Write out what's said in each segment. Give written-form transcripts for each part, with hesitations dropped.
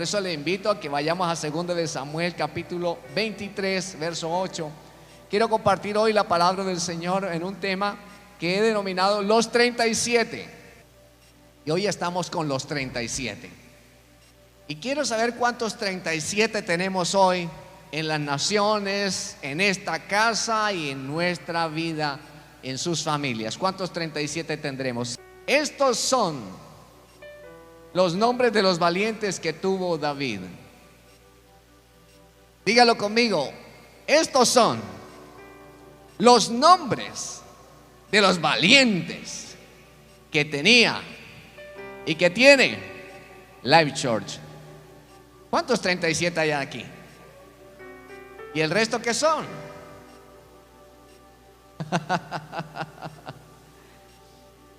eso le invito a que vayamos a 2 de Samuel capítulo 23 verso 8. Quiero compartir hoy la palabra del Señor en un tema que he denominado los 37. Y hoy estamos con los 37. Y quiero saber cuántos 37 tenemos hoy en las naciones, en esta casa y en nuestra vida, en sus familias. ¿Cuántos 37 tendremos? Estos son los nombres de los valientes que tuvo David. Dígalo conmigo. Estos son los nombres de los valientes que tenía y que tiene Life Church. ¿Cuántos 37 hay aquí? ¿Y el resto qué son?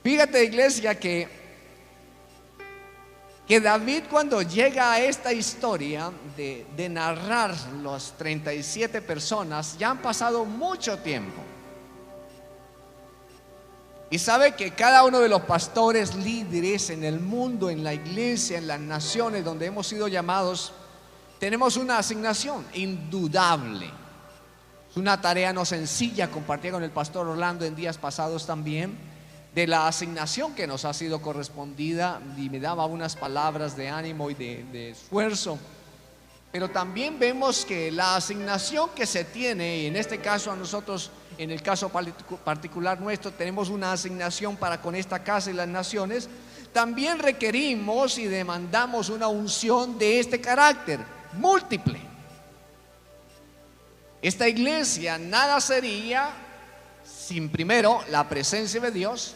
Fíjate, iglesia, que David, cuando llega a esta historia de narrar los 37 personas, ya han pasado mucho tiempo. Y sabe que cada uno de los pastores, líderes en el mundo, en la iglesia, en las naciones donde hemos sido llamados, tenemos una asignación indudable. Es una tarea no sencilla, compartí con el pastor Orlando en días pasados también, de la asignación que nos ha sido correspondida, y me daba unas palabras de ánimo y de esfuerzo. Pero también vemos que la asignación que se tiene, y en este caso a nosotros, en el caso particular nuestro, tenemos una asignación para con esta casa y las naciones, también requerimos y demandamos una unción de este carácter, múltiple. Esta iglesia nada sería sin, primero, la presencia de Dios.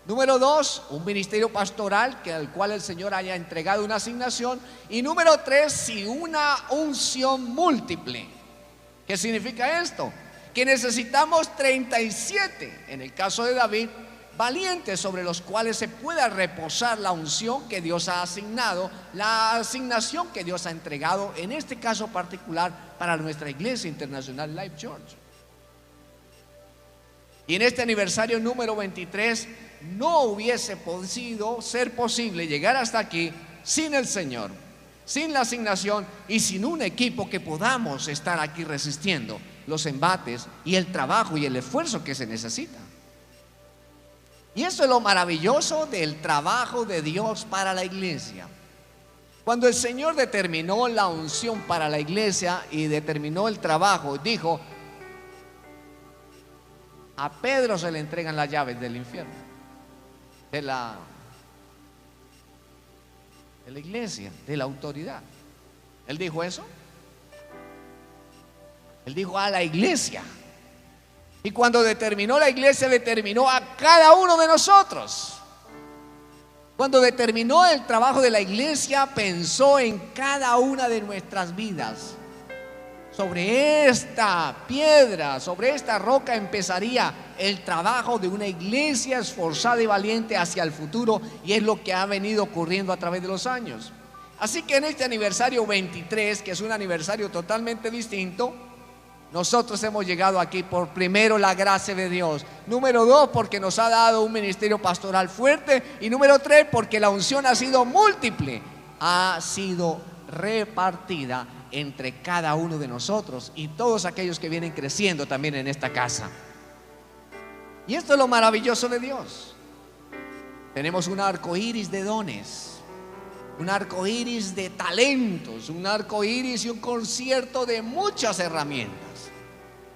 Número 2, un ministerio pastoral al cual el Señor haya entregado una asignación. Y número 3, si una unción múltiple. ¿Qué significa esto? Que necesitamos 37, en el caso de David, valientes sobre los cuales se pueda reposar la unción que Dios ha asignado, la asignación que Dios ha entregado, en este caso particular, para nuestra Iglesia Internacional Life Church. Y en este aniversario número 23 no hubiese podido ser posible llegar hasta aquí sin el Señor, sin la asignación y sin un equipo que podamos estar aquí resistiendo los embates y el trabajo y el esfuerzo que se necesita. Y eso es lo maravilloso del trabajo de Dios para la iglesia. Cuando el Señor determinó la unción para la iglesia y determinó el trabajo, dijo: a Pedro se le entregan las llaves del infierno, de la iglesia, de la autoridad. Él dijo eso. Él dijo a la iglesia. Y cuando determinó la iglesia, determinó a cada uno de nosotros. Cuando determinó el trabajo de la iglesia, pensó en cada una de nuestras vidas. Sobre esta piedra, sobre esta roca empezaría el trabajo de una iglesia esforzada y valiente hacia el futuro, y es lo que ha venido ocurriendo a través de los años. Así que en este aniversario 23, que es un aniversario totalmente distinto, nosotros hemos llegado aquí por, primero, la gracia de Dios. Número 2, porque nos ha dado un ministerio pastoral fuerte. Y número 3, porque la unción ha sido múltiple, ha sido repartida entre cada uno de nosotros y todos aquellos que vienen creciendo también en esta casa. Y esto es lo maravilloso de Dios. Tenemos un arco iris de dones, un arco iris de talentos, un arco iris y un concierto de muchas herramientas.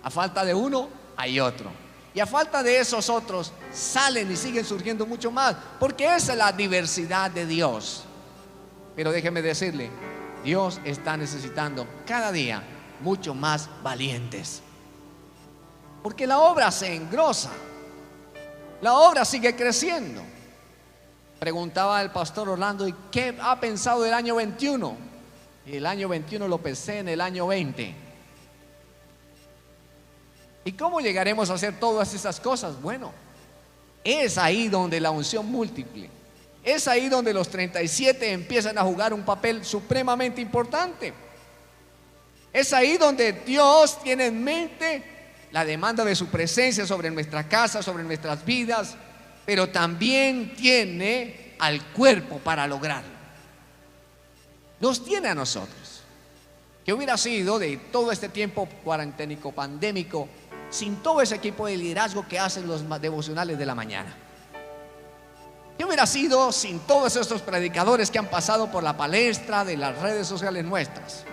A falta de uno, hay otro. Y a falta de esos otros, salen y siguen surgiendo mucho más, porque esa es la diversidad de Dios. Pero déjeme decirle, Dios está necesitando cada día mucho más valientes, porque la obra se engrosa, la obra sigue creciendo. Preguntaba el pastor Orlando: ¿y qué ha pensado del año 21? Y el año 21 lo pensé en el año 20. ¿Y cómo llegaremos a hacer todas esas cosas? Bueno, es ahí donde la unción múltiple, es ahí donde los 37 empiezan a jugar un papel supremamente importante. Es ahí donde Dios tiene en mente la demanda de su presencia sobre nuestra casa, sobre nuestras vidas, pero también tiene al cuerpo para lograrlo. nos tiene a nosotros. ¿Qué hubiera sido de todo este tiempo cuarenténico, pandémico, sin todo ese equipo de liderazgo que hacen los devocionales de la mañana? ¿Qué hubiera sido sin todos estos predicadores que han pasado por la palestra de las redes sociales nuestras?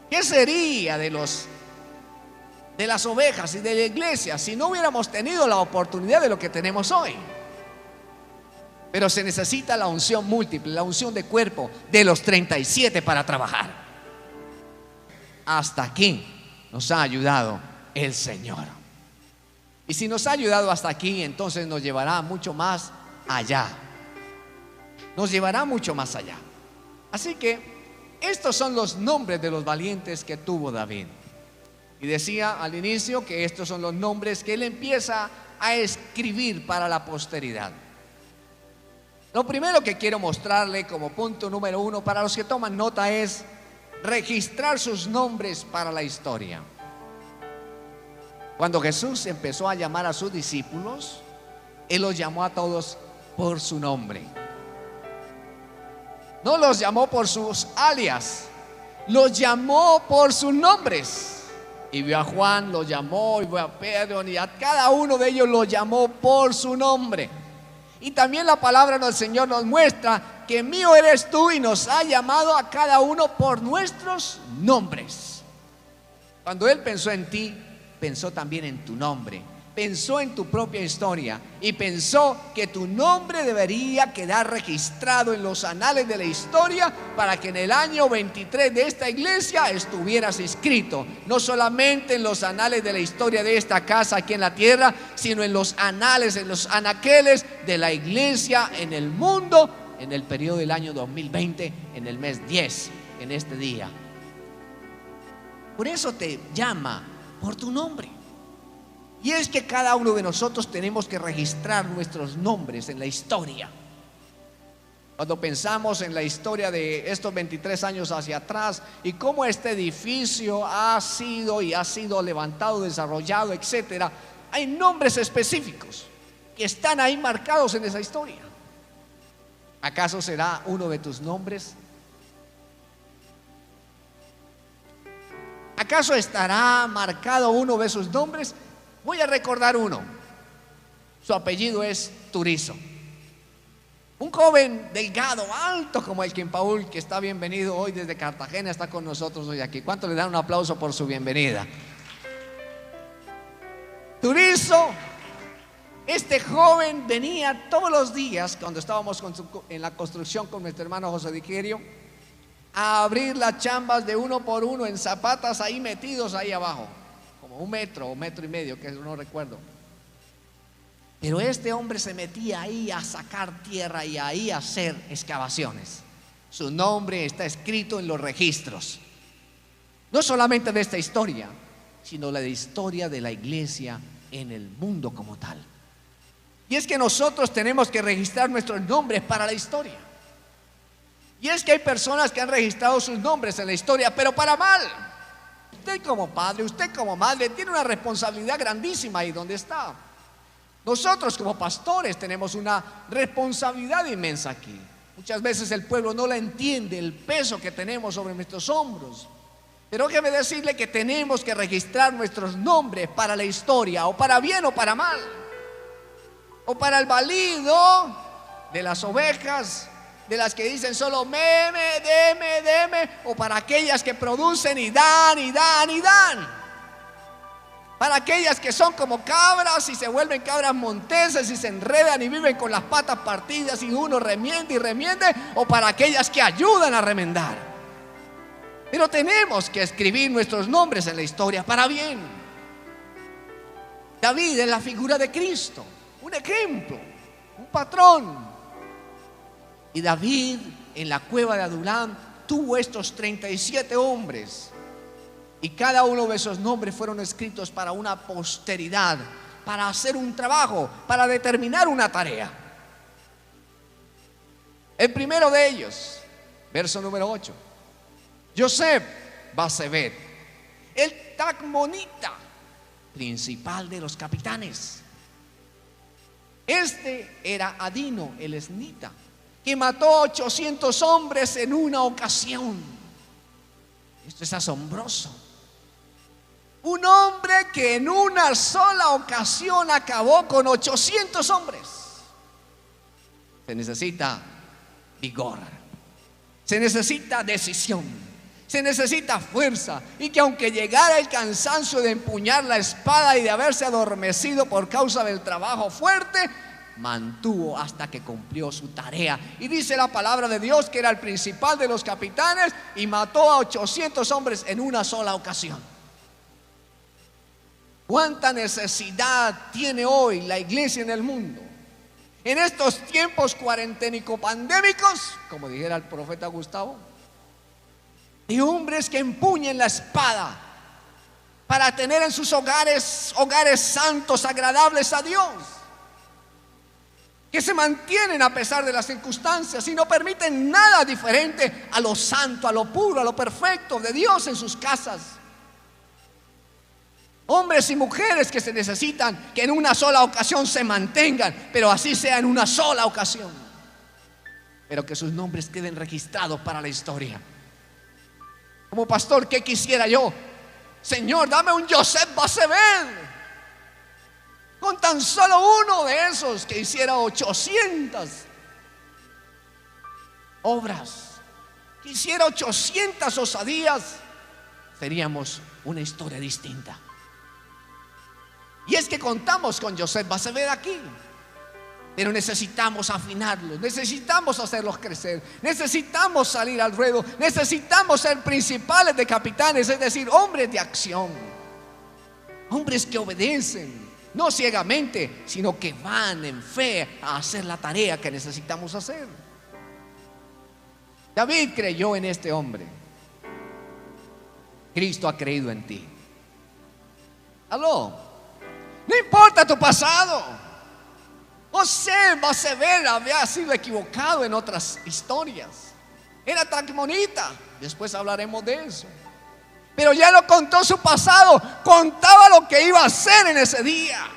¿Qué sería de las ovejas y de la iglesia si no hubiéramos tenido la oportunidad de lo que tenemos hoy? Pero se necesita la unción múltiple, la unción de cuerpo de los 37 para trabajar. Hasta aquí nos ha ayudado el Señor. Y si nos ha ayudado hasta aquí, entonces nos llevará mucho más allá. Nos llevará mucho más allá. Así que estos son los nombres de los valientes que tuvo David. Y decía al inicio que estos son los nombres que él empieza a escribir para la posteridad. Lo primero que quiero mostrarle como punto número 1 para los que toman nota es registrar sus nombres para la historia. Cuando Jesús empezó a llamar a sus discípulos, Él los llamó a todos por su nombre. No los llamó por sus alias, los llamó por sus nombres. Y vio a Juan, lo llamó, y vio a Pedro, y a cada uno de ellos lo llamó por su nombre. Y también la palabra del Señor nos muestra que mío eres tú, y nos ha llamado a cada uno por nuestros nombres. Cuando Él pensó en ti, pensó también en tu nombre, pensó en tu propia historia y pensó que tu nombre debería quedar registrado en los anales de la historia para que en el año 23 de esta iglesia estuvieras inscrito, no solamente en los anales de la historia de esta casa aquí en la tierra, sino en los anales, en los anaqueles de la iglesia en el mundo, en el periodo del año 2020, en el mes 10, en este día. Por eso te llama por tu nombre. Y es que cada uno de nosotros tenemos que registrar nuestros nombres en la historia. Cuando pensamos en la historia de estos 23 años hacia atrás y cómo este edificio ha sido levantado, desarrollado, etcétera, hay nombres específicos que están ahí marcados en esa historia. ¿Acaso será uno de tus nombres? ¿Acaso estará marcado uno de sus nombres? Voy a recordar uno. Su apellido es Turizo. Un joven delgado, alto como el Kim Paul, que está bienvenido hoy desde Cartagena, está con nosotros hoy aquí. ¿Cuánto le dan un aplauso por su bienvenida? Turizo, este joven venía todos los días cuando estábamos en la construcción con nuestro hermano José Digerio a abrir las chambas de uno por uno en zapatas ahí metidos ahí abajo, como 1 metro o 1,5 metros, que no recuerdo. Pero este hombre se metía ahí a sacar tierra y ahí a hacer excavaciones. Su nombre está escrito en los registros, no solamente de esta historia, sino la de historia de la iglesia en el mundo como tal. Y es que nosotros tenemos que registrar nuestros nombres para la historia. Y es que hay personas que han registrado sus nombres en la historia, pero para mal. Usted como padre, usted como madre tiene una responsabilidad grandísima ahí donde está. Nosotros como pastores tenemos una responsabilidad inmensa aquí. Muchas veces el pueblo no la entiende, el peso que tenemos sobre nuestros hombros. Pero déjeme decirle que tenemos que registrar nuestros nombres para la historia, o para bien o para mal, o para el balido de las ovejas, de las que dicen solo meme, deme, o para aquellas que producen y dan y dan y dan, para aquellas que son como cabras y se vuelven cabras monteses y se enredan y viven con las patas partidas y uno remiende y remiende, o para aquellas que ayudan a remendar. Pero tenemos que escribir nuestros nombres en la historia para bien. David es la figura de Cristo, un ejemplo, un patrón. Y David en la cueva de Adulam tuvo estos 37 hombres, y cada uno de esos nombres fueron escritos para una posteridad, para hacer un trabajo, para determinar una tarea. El primero de ellos, verso número 8, Yosef Basebet, el tacmonita, principal de los capitanes. Este era Adino, el esnita, que mató a 800 hombres en una ocasión. Esto es asombroso. Un hombre que en una sola ocasión acabó con 800 hombres. Se necesita vigor, se necesita decisión, se necesita fuerza, y que aunque llegara el cansancio de empuñar la espada y de haberse adormecido por causa del trabajo fuerte, mantuvo hasta que cumplió su tarea. Y dice la palabra de Dios que era el principal de los capitanes y mató a 800 hombres en una sola ocasión. ¿Cuánta necesidad tiene hoy la iglesia en el mundo? En estos tiempos cuarenténico-pandémicos, como dijera el profeta Gustavo, de hombres que empuñen la espada para tener en sus hogares santos, agradables a Dios, que se mantienen a pesar de las circunstancias y no permiten nada diferente a lo santo, a lo puro, a lo perfecto de Dios en sus casas. Hombres y mujeres que se necesitan que en una sola ocasión se mantengan, pero así sea en una sola ocasión, pero que sus nombres queden registrados para la historia. Como pastor, ¿qué quisiera yo? Señor, dame un Joseph Basebet, con tan solo uno de esos que hiciera 800 obras, que hiciera 800 osadías, seríamos una historia distinta. Y es que contamos con Joseph Basebet aquí, pero necesitamos afinarlos, necesitamos hacerlos crecer, necesitamos salir al ruedo, necesitamos ser principales de capitanes, es decir, hombres de acción, hombres que obedecen, no ciegamente, sino que van en fe a hacer la tarea que necesitamos hacer. David creyó en este hombre. Cristo ha creído en ti. Aló. No importa tu pasado. José Basebet había sido equivocado en otras historias. Era tracmonita. Después hablaremos de eso. Pero ya no contó su pasado, contaba lo que iba a hacer en ese día.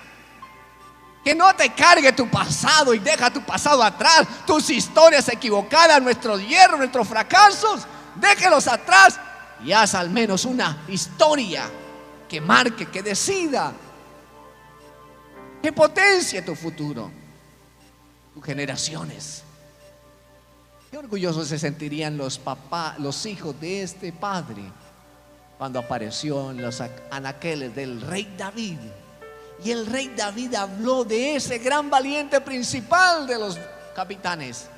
Que no te cargue tu pasado y deja tu pasado atrás, tus historias equivocadas, nuestros hierros, nuestros fracasos, déjelos atrás y haz al menos una historia que marque, que decida, que potencie tu futuro, tus generaciones. Qué orgullosos se sentirían los hijos de este padre cuando apareció en los anaqueles del rey David. Y el rey David habló de ese gran valiente principal de los capitanes.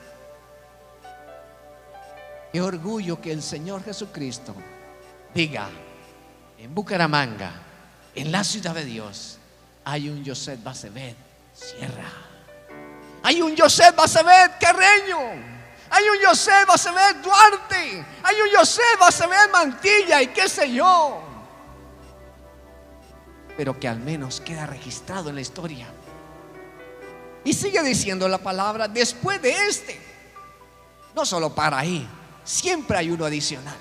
Qué orgullo que el Señor Jesucristo diga: en Bucaramanga, en la ciudad de Dios, hay un Joseph Basebet Sierra, hay un Joseph Basebet Carreño, hay un Joseph Basebet Duarte, hay un Joseph Basebet Mantilla y qué sé yo, pero que al menos queda registrado en la historia. Y sigue diciendo la palabra: después de este, no solo para ahí, siempre hay uno adicional.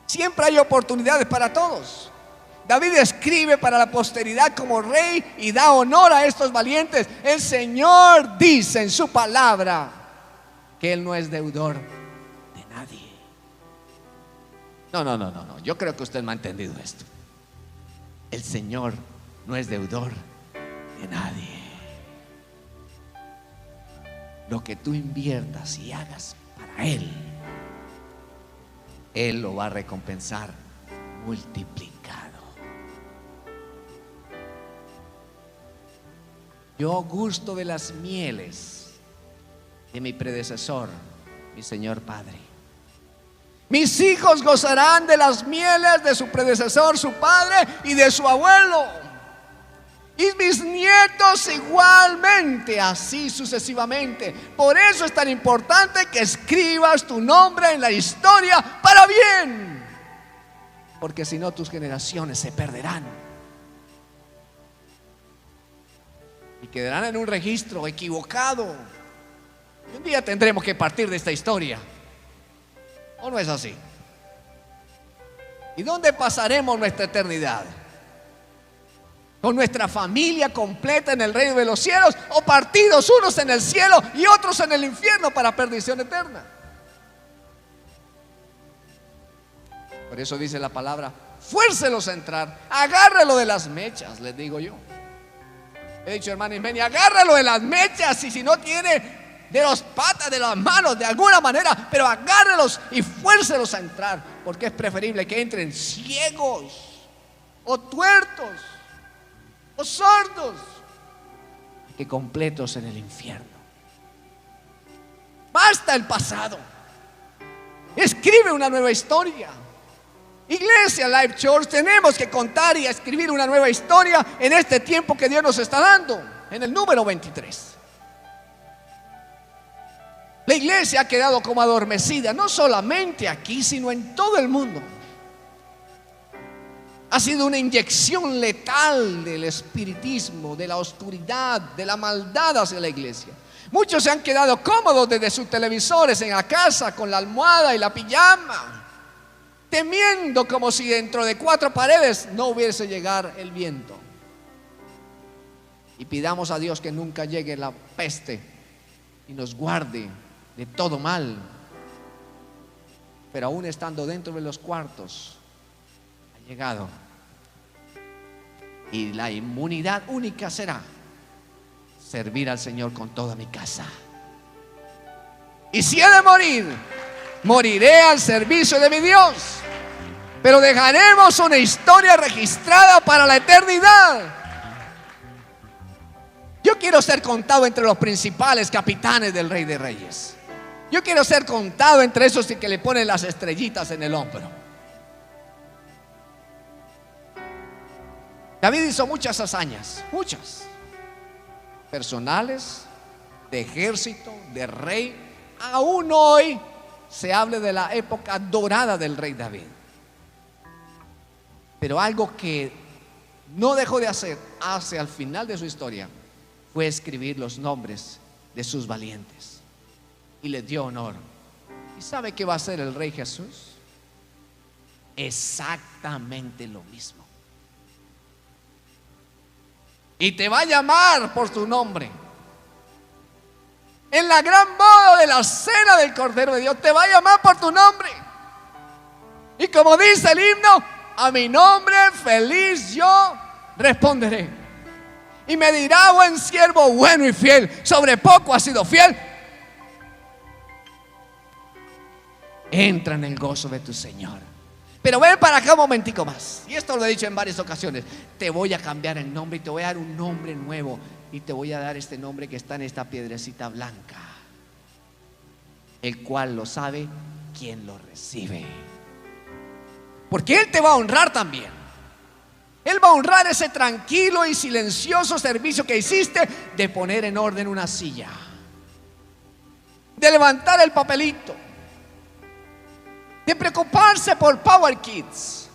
Siempre hay oportunidades para todos. David escribe para la posteridad como rey y da honor a estos valientes. El Señor dice en su palabra que Él no es deudor de nadie. No. Yo creo que usted me ha entendido esto. El Señor no es deudor de nadie. Lo que tú inviertas y hagas para Él, Él lo va a recompensar multiplicado. Yo gusto de las mieles de mi predecesor, mi Señor Padre. Mis hijos gozarán de las mieles de su predecesor, su padre, y de su abuelo. Y mis nietos igualmente, así sucesivamente. Por eso es tan importante que escribas tu nombre en la historia para bien, porque si no tus generaciones se perderán y quedarán en un registro equivocado. Y un día tendremos que partir de esta historia, ¿o no es así? ¿Y dónde pasaremos nuestra eternidad? con nuestra familia completa en el reino de los cielos, o partidos, unos en el cielo y otros en el infierno para perdición eterna. Por eso dice la palabra: fuércelos a entrar, agárralo de las mechas, les digo yo. He dicho, hermano Ismeni, agárralo de las mechas, y si no tiene, de las patas, de las manos, de alguna manera, pero agárralos y fuércelos a entrar, porque es preferible que entren ciegos o tuertos o sordos que completos en el infierno. Basta el pasado, escribe una nueva historia. Iglesia Life Church, tenemos que contar y escribir una nueva historia en este tiempo que Dios nos está dando, en el número 23. La iglesia ha quedado como adormecida, no solamente aquí, sino en todo el mundo. Ha sido una inyección letal del espiritismo, de la oscuridad, de la maldad hacia la iglesia. Muchos se han quedado cómodos desde sus televisores en la casa, con la almohada y la pijama, temiendo como si dentro de 4 paredes no hubiese llegar el viento. Y pidamos a Dios que nunca llegue la peste y nos guarde de todo mal. Pero aún estando dentro de los cuartos, ha llegado. Y la inmunidad única será servir al Señor con toda mi casa. Y si he de morir, moriré al servicio de mi Dios, pero dejaremos una historia registrada para la eternidad. Yo quiero ser contado entre los principales capitanes del Rey de Reyes. Yo quiero ser contado entre esos que le ponen las estrellitas en el hombro. David hizo muchas hazañas, muchas, personales, de ejército, de rey. Aún hoy se habla de la época dorada del rey David. Pero algo que no dejó de hacer hacia el final de su historia fue escribir los nombres de sus valientes, y les dio honor. ¿Y sabe qué va a hacer el Rey Jesús? Exactamente lo mismo. Y te va a llamar por tu nombre. En la gran boda de la cena del Cordero de Dios te va a llamar por tu nombre. Y como dice el himno, a mi nombre feliz yo responderé. Y me dirá: buen siervo, bueno y fiel, sobre poco has sido fiel, entra en el gozo de tu Señor. Pero ven para acá un momentico más. Y esto lo he dicho en varias ocasiones. Te voy a cambiar el nombre y te voy a dar un nombre nuevo. Y te voy a dar este nombre que está en esta piedrecita blanca, el cual lo sabe quien lo recibe. Porque Él te va a honrar también. Él va a honrar ese tranquilo y silencioso servicio que hiciste de poner en orden una silla, de levantar el papelito, de preocuparse por Power Kids,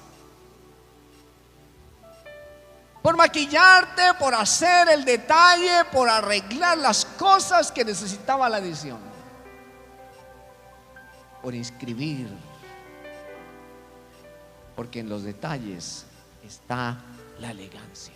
por maquillarte, por hacer el detalle, por arreglar las cosas que necesitaba la edición, por inscribir, porque en los detalles está la elegancia.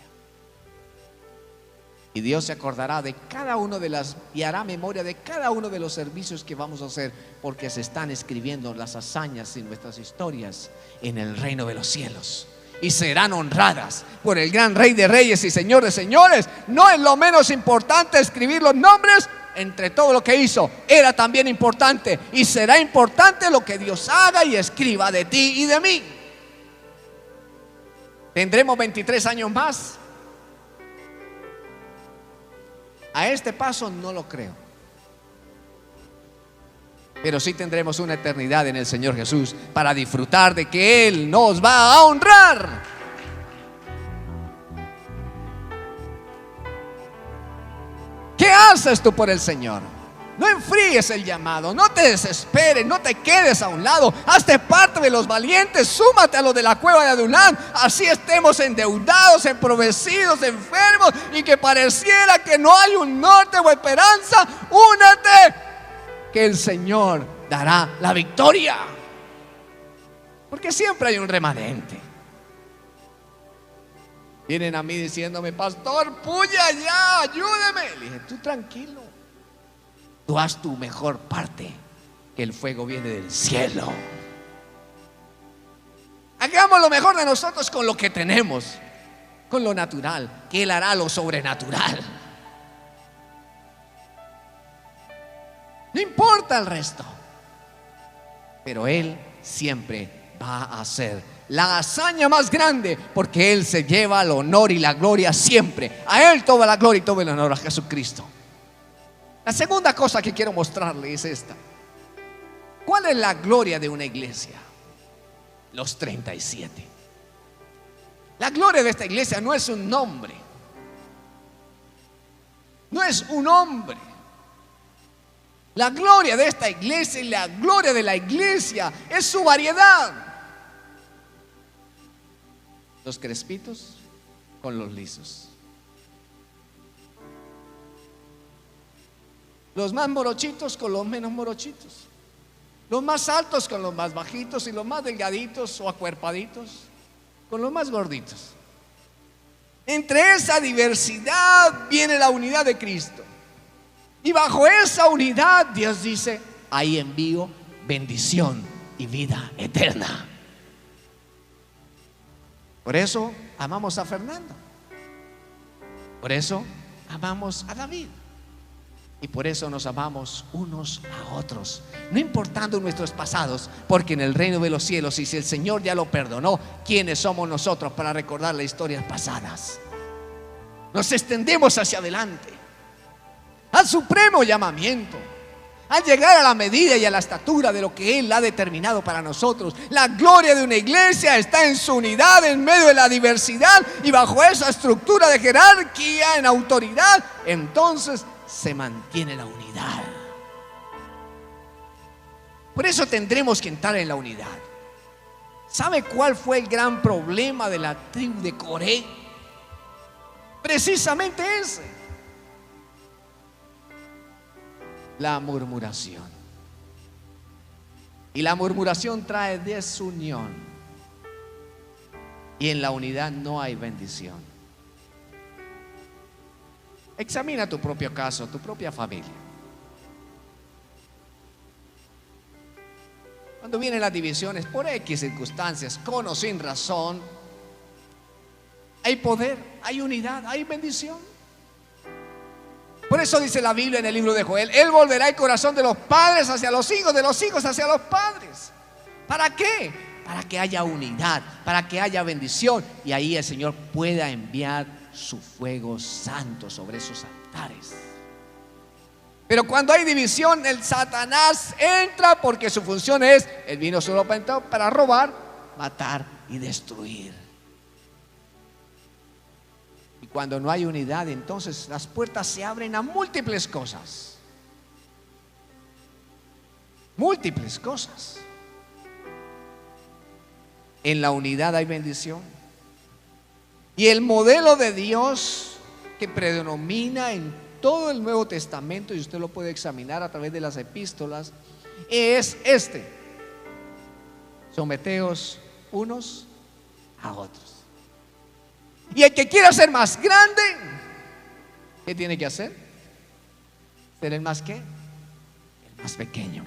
Y Dios se acordará de cada uno de las, y hará memoria de cada uno de los servicios que vamos a hacer, porque se están escribiendo las hazañas y nuestras historias en el reino de los cielos, y serán honradas por el gran Rey de Reyes y Señor de Señores. No es lo menos importante escribir los nombres. Entre todo lo que hizo, era también importante, y será importante lo que Dios haga y escriba de ti y de mí. ¿Tendremos 23 años más? A este paso no lo creo, pero sí tendremos una eternidad en el Señor Jesús para disfrutar de que Él nos va a honrar. ¿Qué haces tú por el Señor? No enfríes el llamado, no te desesperes, no te quedes a un lado. Hazte parte de los valientes, súmate a los de la cueva de Adulán. Así estemos endeudados, empobrecidos, enfermos, y que pareciera que no hay un norte o esperanza. Únete, que el Señor dará la victoria, porque siempre hay un remanente. Vienen a mí diciéndome: pastor, puya ya, ayúdeme. Le dije: tú tranquilo, tú haz tu mejor parte, que el fuego viene del cielo. Hagamos lo mejor de nosotros con lo que tenemos, con lo natural, que Él hará lo sobrenatural. No importa el resto, pero Él siempre va a hacer la hazaña más grande, porque Él se lleva el honor y la gloria siempre. A Él toda la gloria y todo el honor, a Jesucristo. La segunda cosa que quiero mostrarle es esta. ¿Cuál es la gloria de una iglesia? Los 37. La gloria de esta iglesia no es un nombre, no es un hombre. La gloria de esta iglesia y la gloria de la iglesia es su variedad. Los crespitos con los lisos, los más morochitos con los menos morochitos, los más altos con los más bajitos, y los más delgaditos o acuerpaditos con los más gorditos. Entre esa diversidad viene la unidad de Cristo. Y bajo esa unidad Dios dice: ahí envío bendición y vida eterna. Por eso amamos a Fernando, por eso amamos a David, y por eso nos amamos unos a otros, no importando nuestros pasados, porque en el reino de los cielos, y si el Señor ya lo perdonó, ¿quiénes somos nosotros para recordar las historias pasadas? Nos extendemos hacia adelante al supremo llamamiento, al llegar a la medida y a la estatura de lo que Él ha determinado para nosotros. La gloria de una iglesia está en su unidad en medio de la diversidad, y bajo esa estructura de jerarquía en autoridad, entonces se mantiene la unidad. Por eso tendremos que entrar en la unidad. ¿Sabe cuál fue el gran problema de la tribu de Coré? Precisamente ese: la murmuración. Y la murmuración trae desunión, y en la unidad no hay bendición. Examina tu propio caso, tu propia familia. Cuando vienen las divisiones por X circunstancias, con o sin razón, hay poder, hay unidad, hay bendición. Por eso dice la Biblia en el libro de Joel: Él volverá el corazón de los padres hacia los hijos, de los hijos hacia los padres. ¿Para qué? Para que haya unidad, para que haya bendición, y ahí el Señor pueda enviar su fuego santo sobre esos altares. Pero cuando hay división, el Satanás entra, porque su función es: Él vino solo para robar, matar y destruir. Y cuando no hay unidad, entonces las puertas se abren a múltiples cosas. Múltiples cosas. En la unidad hay bendición. Y el modelo de Dios que predomina en todo el Nuevo Testamento, y usted lo puede examinar a través de las epístolas, es este: someteos unos a otros. Y el que quiera ser más grande, ¿qué tiene que hacer? Ser el más ¿qué? El más pequeño.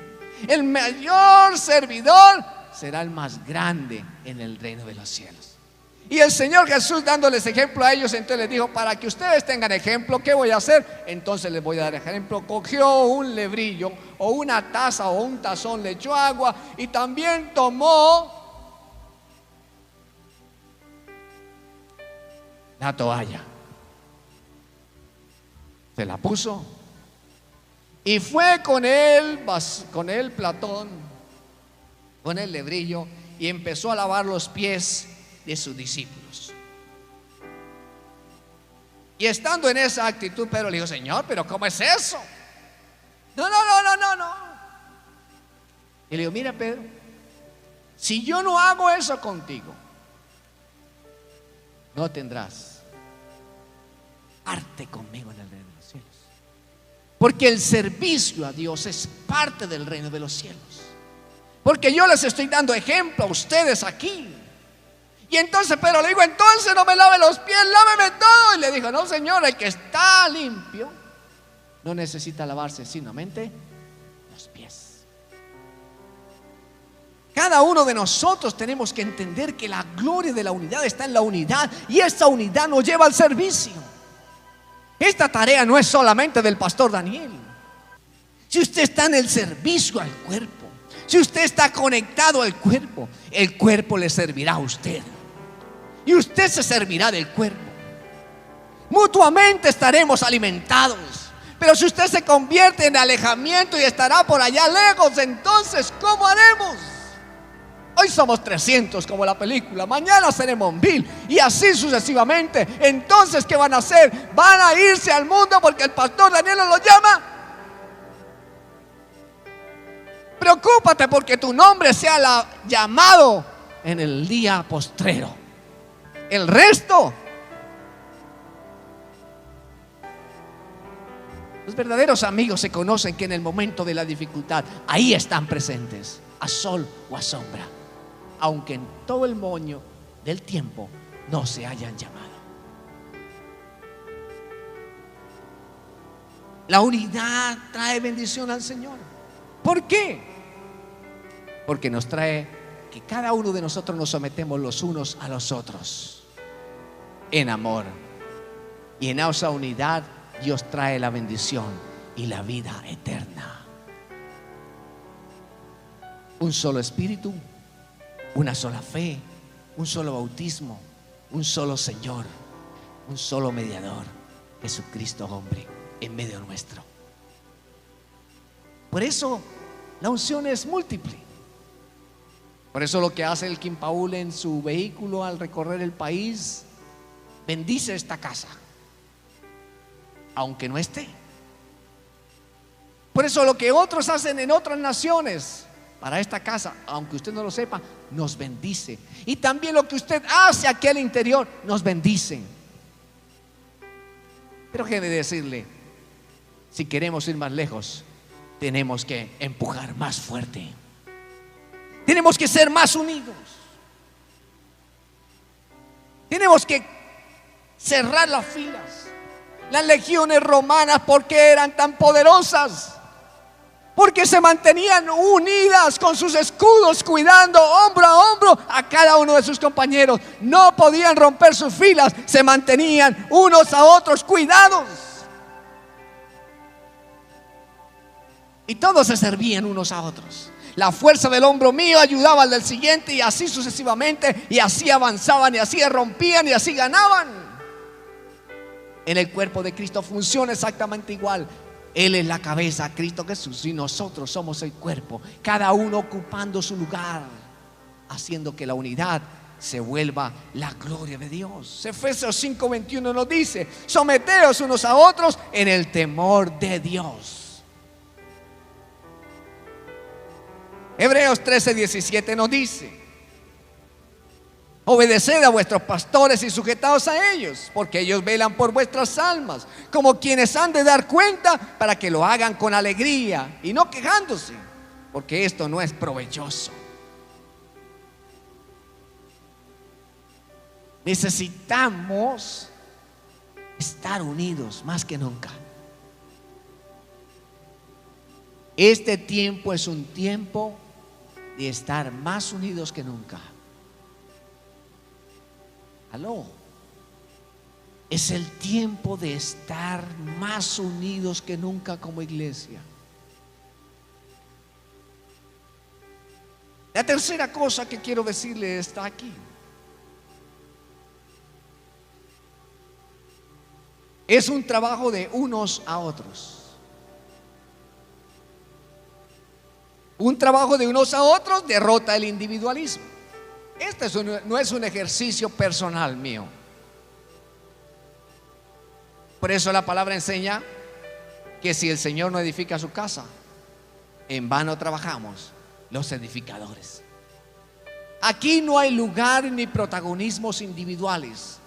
El mayor servidor será el más grande en el reino de los cielos. Y el Señor Jesús, dándoles ejemplo a ellos, entonces les dijo: para que ustedes tengan ejemplo, ¿qué voy a hacer? Entonces les voy a dar ejemplo. Cogió un lebrillo o una taza o un tazón, le echó agua, y también tomó la toalla, se la puso, y fue con el platón, con el lebrillo, y empezó a lavar los pies de sus discípulos. Y estando en esa actitud, Pedro le dijo: Señor, pero ¿cómo es eso? No. Y le digo: mira, Pedro, si yo no hago eso contigo, no tendrás parte conmigo en el reino de los cielos. Porque el servicio a Dios es parte del reino de los cielos. Porque yo les estoy dando ejemplo a ustedes aquí. Y entonces Pedro le dijo, entonces no me lave los pies, láveme todo. Y le dijo, no señor, el que está limpio no necesita lavarse solamente los pies. Cada uno de nosotros tenemos que entender que la gloria de la unidad está en la unidad, y esa unidad nos lleva al servicio. Esta tarea no es solamente del pastor Daniel. Si usted está en el servicio al cuerpo, si usted está conectado al cuerpo, el cuerpo le servirá a usted y usted se servirá del cuerpo. Mutuamente estaremos alimentados. Pero si usted se convierte en alejamiento y estará por allá lejos, entonces ¿cómo haremos? Hoy somos 300 como la película, mañana seremos 1000 y así sucesivamente. Entonces ¿qué van a hacer? Van a irse al mundo porque el pastor Daniel los llama. Preocúpate porque tu nombre sea llamado en el día postrero. El resto, los verdaderos amigos se conocen que en el momento de la dificultad ahí están presentes, a sol o a sombra, aunque en todo el moño del tiempo no se hayan llamado. La unidad trae bendición al Señor. ¿Por qué? Porque nos trae que cada uno de nosotros nos sometemos los unos a los otros en amor, y en esa unidad Dios trae la bendición y la vida eterna. Un solo espíritu, una sola fe, un solo bautismo, un solo Señor, un solo mediador, Jesucristo hombre en medio nuestro. Por eso la unción es múltiple. Por eso lo que hace el King Paul en su vehículo al recorrer el país, bendice esta casa aunque no esté. Por eso lo que otros hacen en otras naciones para esta casa, aunque usted no lo sepa, nos bendice. Y también lo que usted hace aquí al interior nos bendice. Pero déjeme decirle, si queremos ir más lejos, tenemos que empujar más fuerte. Tenemos que ser más unidos. Tenemos que cerrar las filas. Las legiones romanas, ¿por qué eran tan poderosas? Porque se mantenían unidas con sus escudos, cuidando hombro a hombro a cada uno de sus compañeros. No podían romper sus filas, se mantenían unos a otros cuidados. Y todos se servían unos a otros. La fuerza del hombro mío ayudaba al del siguiente, y así sucesivamente, y así avanzaban, y así rompían, y así ganaban. En el cuerpo de Cristo funciona exactamente igual. Él es la cabeza, Cristo Jesús, y nosotros somos el cuerpo, cada uno ocupando su lugar, haciendo que la unidad se vuelva la gloria de Dios. Efesios 5:21 nos dice: someteos unos a otros en el temor de Dios. Hebreos 13:17 nos dice: obedeced a vuestros pastores y sujetaos a ellos, porque ellos velan por vuestras almas, como quienes han de dar cuenta, para que lo hagan con alegría y no quejándose, porque esto no es provechoso. Necesitamos estar unidos más que nunca. Este tiempo es un tiempo de estar más unidos que nunca. Aló. Es el tiempo de estar más unidos que nunca como iglesia. La tercera cosa que quiero decirle está aquí. Es un trabajo de unos a otros. Un trabajo de unos a otros derrota el individualismo. Este no es un ejercicio personal mío. Por eso la palabra enseña que si el Señor no edifica su casa, en vano trabajamos los edificadores. Aquí no hay lugar ni protagonismos individuales.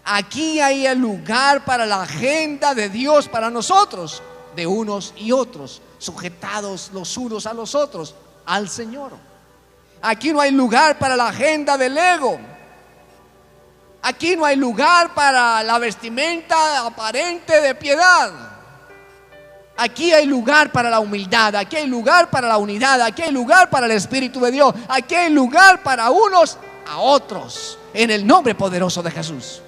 Aquí hay el lugar para la agenda de Dios para nosotros, de unos y otros, sujetados los unos a los otros al Señor. Aquí no hay lugar para la agenda del ego. Aquí no hay lugar para la vestimenta aparente de piedad. Aquí hay lugar para la humildad, aquí hay lugar para la unidad, aquí hay lugar para el Espíritu de Dios, aquí hay lugar para unos a otros, en el nombre poderoso de Jesús.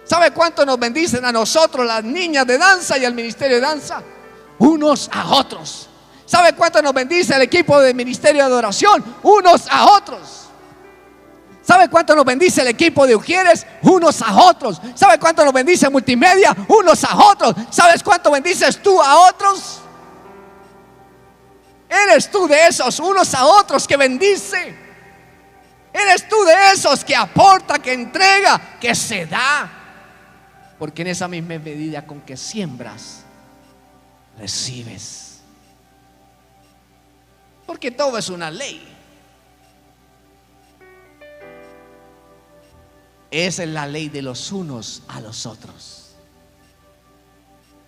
¿Sabe cuánto nos bendicen a nosotros las niñas de danza y el ministerio de danza? Unos a otros. ¿Sabe cuánto nos bendice el equipo del ministerio de adoración? Unos a otros. ¿Sabe cuánto nos bendice el equipo de Ujieres? Unos a otros. ¿Sabe cuánto nos bendice Multimedia? Unos a otros. ¿Sabes cuánto bendices tú a otros? Eres tú de esos unos a otros que bendice. Eres tú de esos que aporta, que entrega, que se da. Porque en esa misma medida con que siembras, recibes. Porque todo es una ley. Esa es la ley de los unos a los otros.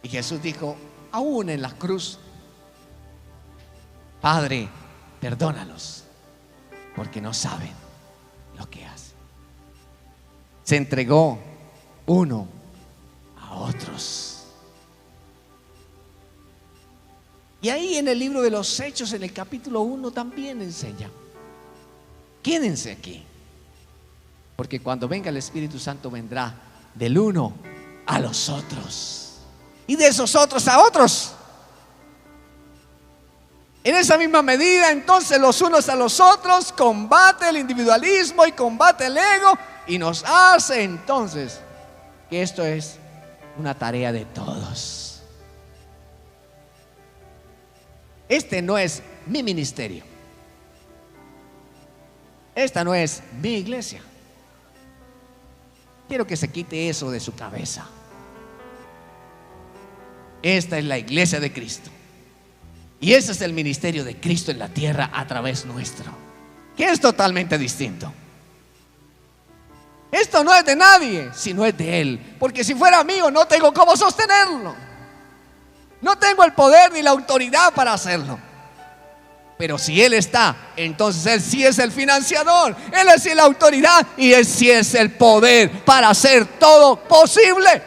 Y Jesús dijo, aún en la cruz: Padre, perdónalos, porque no saben lo que hacen. Se entregó uno a otros. Y ahí en el libro de los Hechos, en el capítulo 1, también enseña. Quédense aquí, porque cuando venga el Espíritu Santo vendrá del uno a los otros, y de esos otros a otros. En esa misma medida, entonces, los unos a los otros combate el individualismo y combate el ego, y nos hace entonces que esto es una tarea de todos. Este no es mi ministerio. Esta no es mi iglesia. Quiero que se quite eso de su cabeza. Esta es la iglesia de Cristo. Y ese es el ministerio de Cristo en la tierra a través nuestro, que es totalmente distinto. Esto no es de nadie, sino es de Él. Porque si fuera mío, no tengo cómo sostenerlo. No tengo el poder ni la autoridad para hacerlo. Pero si Él está, entonces Él sí es el financiador. Él es la autoridad y Él sí es el poder para hacer todo posible.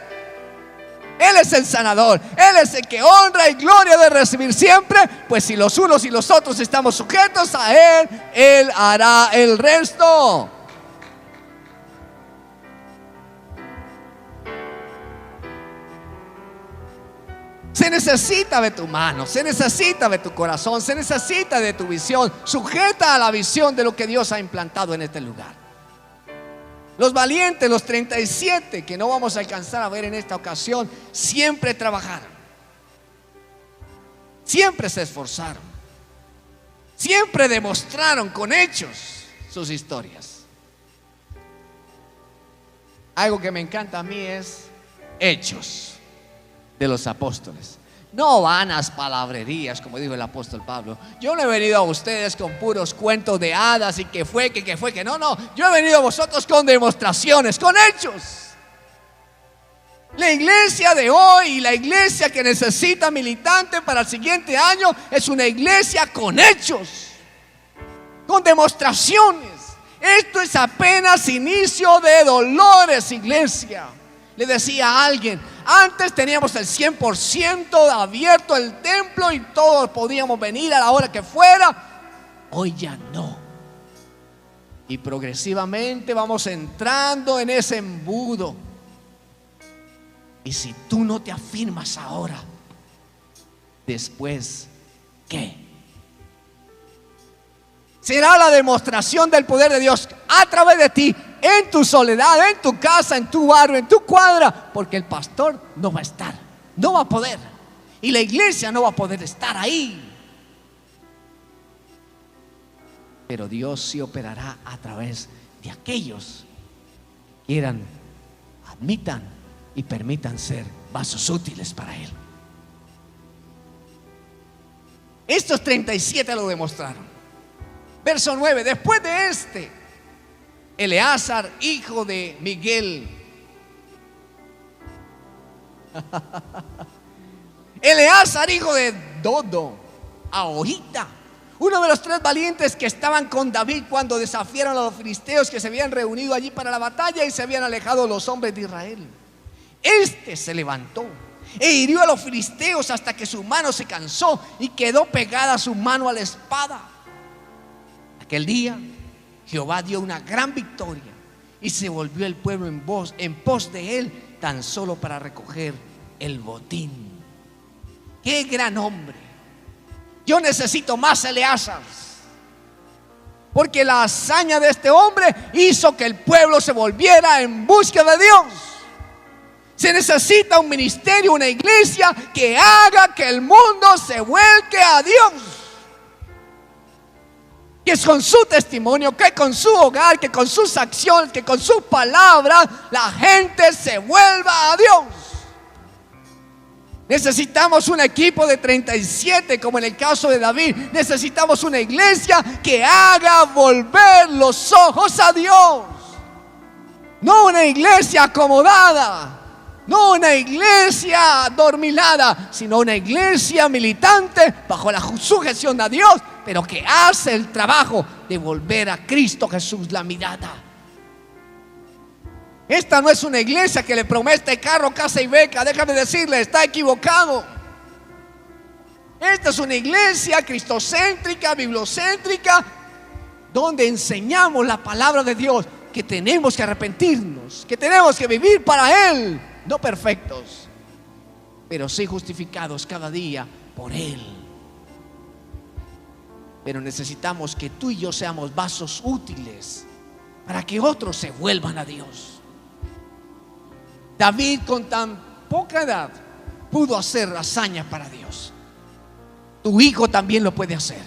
Él es el sanador. Él es el que honra y gloria de recibir siempre. Pues si los unos y los otros estamos sujetos a Él, Él hará el resto. Se necesita de tu mano, se necesita de tu corazón, se necesita de tu visión, sujeta a la visión de lo que Dios ha implantado en este lugar. Los valientes, los 37 que no vamos a alcanzar a ver en esta ocasión, siempre trabajaron, siempre se esforzaron, siempre demostraron con hechos sus historias. Algo que me encanta a mí es Hechos de los apóstoles. No vanas palabrerías, como dijo el apóstol Pablo. Yo no he venido a ustedes con puros cuentos de hadas y que fue, que no. Yo he venido a vosotros con demostraciones, con hechos. La iglesia de hoy y la iglesia que necesita militante para el siguiente año es una iglesia con hechos, con demostraciones. Esto es apenas inicio de dolores, iglesia. Le decía a alguien, antes teníamos el 100% abierto el templo y todos podíamos venir a la hora que fuera. Hoy ya no. Y progresivamente vamos entrando en ese embudo. Y si tú no te afirmas ahora, después, ¿qué? Será la demostración del poder de Dios a través de ti, en tu soledad, en tu casa, en tu barrio, en tu cuadra, porque el pastor no va a estar, no va a poder, y la iglesia no va a poder estar ahí. Pero Dios sí operará a través de aquellos que quieran, admitan y permitan ser vasos útiles para Él. Estos 37 lo demostraron. Verso 9, después de este, Eleazar, hijo de Miguel. Eleazar, hijo de Dodo, Ahorita, uno de los 3 valientes que estaban con David cuando desafiaron a los filisteos que se habían reunido allí para la batalla y se habían alejado los hombres de Israel. Este se levantó e hirió a los filisteos hasta que su mano se cansó y quedó pegada su mano a la espada. Aquel día Jehová dio una gran victoria y se volvió el pueblo en pos de él, tan solo para recoger el botín. ¡Qué gran hombre! Yo necesito más Eleazar, porque la hazaña de este hombre hizo que el pueblo se volviera en búsqueda de Dios. Se necesita un ministerio, una iglesia que haga que el mundo se vuelque a Dios. Que con su testimonio, que con su hogar, que con sus acciones, que con sus palabras, la gente se vuelva a Dios. Necesitamos un equipo de 37, como en el caso de David. Necesitamos una iglesia que haga volver los ojos a Dios. No una iglesia acomodada, no una iglesia adormilada, sino una iglesia militante bajo la sujeción a Dios, pero que hace el trabajo de volver a Cristo Jesús la mirada. Esta no es una iglesia que le promete carro, casa y beca. Déjame decirle, está equivocado. Esta es una iglesia cristocéntrica, bibliocéntrica, donde enseñamos la palabra de Dios, que tenemos que arrepentirnos, que tenemos que vivir para Él, no perfectos, pero sí justificados cada día por Él. Pero necesitamos que tú y yo seamos vasos útiles para que otros se vuelvan a Dios. David, con tan poca edad, pudo hacer hazañas para Dios. Tu hijo también lo puede hacer.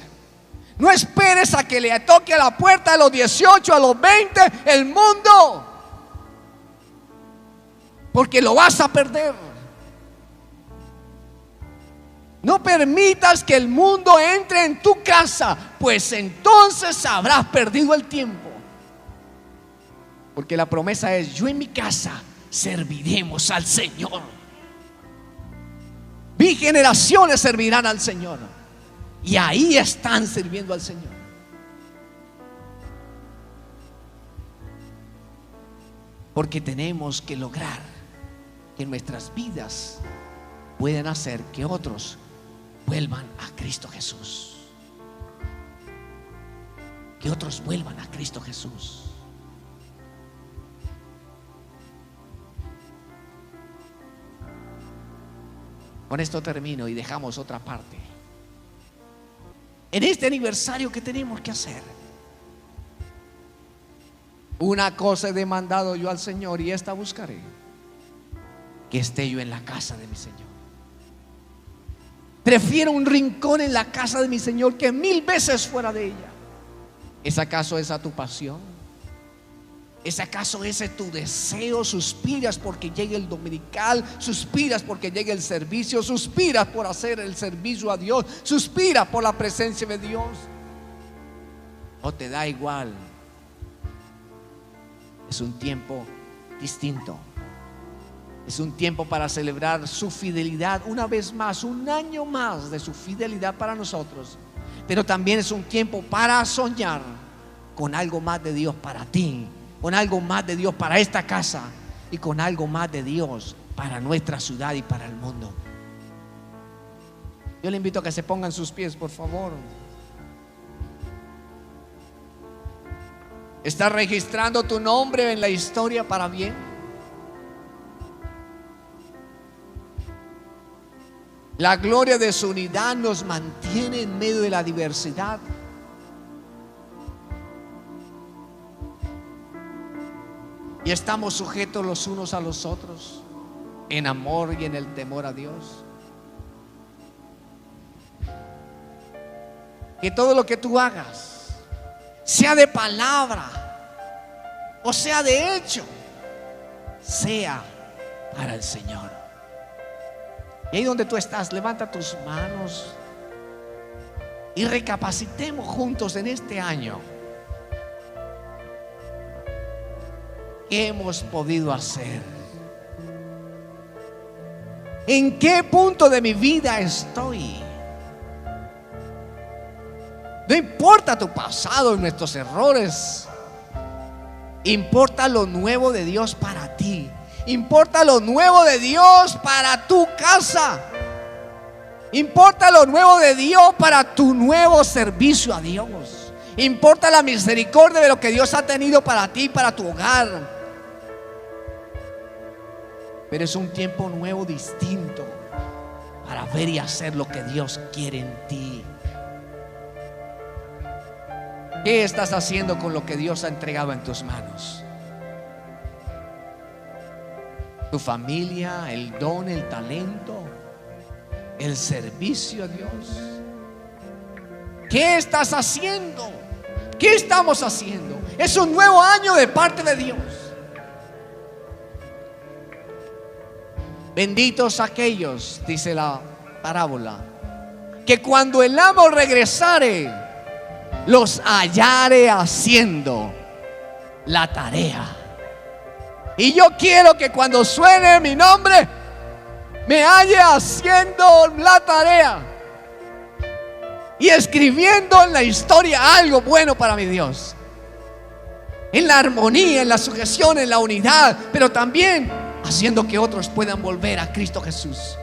No esperes a que le toque a la puerta a los 18, a los 20 el mundo, porque lo vas a perder. No permitas que el mundo entre en tu casa, pues entonces habrás perdido el tiempo. Porque la promesa es: yo en mi casa serviremos al Señor. Mi generaciones servirán al Señor. Y ahí están sirviendo al Señor. Porque tenemos que lograr que nuestras vidas puedan hacer que otros vuelvan a Cristo Jesús. Que otros vuelvan a Cristo Jesús. Con esto termino y dejamos otra parte. En este aniversario, ¿qué tenemos que hacer? Una cosa he demandado yo al Señor, y esta buscaré: que esté yo en la casa de mi Señor. Prefiero un rincón en la casa de mi Señor que 1000 veces fuera de ella. ¿Es acaso esa tu pasión? ¿Es acaso ese tu deseo? Suspiras porque llegue el dominical, suspiras porque llegue el servicio, suspiras por hacer el servicio a Dios, suspiras por la presencia de Dios. ¿O te da igual? Es un tiempo distinto. Es un tiempo para celebrar su fidelidad una vez más, un año más de su fidelidad para nosotros. Pero también es un tiempo para soñar con algo más de Dios para ti, con algo más de Dios para esta casa y con algo más de Dios para nuestra ciudad y para el mundo. Yo le invito a que se pongan sus pies, por favor. ¿Estás registrando tu nombre en la historia para bien? La gloria de su unidad nos mantiene en medio de la diversidad. Y estamos sujetos los unos a los otros en amor y en el temor a Dios. Que todo lo que tú hagas, sea de palabra o sea de hecho, sea para el Señor. Y ahí donde tú estás, levanta tus manos y recapacitemos juntos en este año. ¿Qué hemos podido hacer? ¿En qué punto de mi vida estoy? No importa tu pasado y nuestros errores. Importa lo nuevo de Dios para ti. Importa lo nuevo de Dios para tu casa. Importa lo nuevo de Dios para tu nuevo servicio a Dios. Importa la misericordia de lo que Dios ha tenido para ti, para tu hogar. Pero es un tiempo nuevo, distinto, para ver y hacer lo que Dios quiere en ti. ¿Qué estás haciendo con lo que Dios ha entregado en tus manos? Tu familia, el don, el talento, el servicio a Dios. ¿Qué estás haciendo? ¿Qué estamos haciendo? Es un nuevo año de parte de Dios. Benditos aquellos, dice la parábola, que cuando el amo regresare, los hallare haciendo la tarea. Y yo quiero que cuando suene mi nombre, me halle haciendo la tarea y escribiendo en la historia algo bueno para mi Dios, en la armonía, en la sujeción, en la unidad, pero también haciendo que otros puedan volver a Cristo Jesús.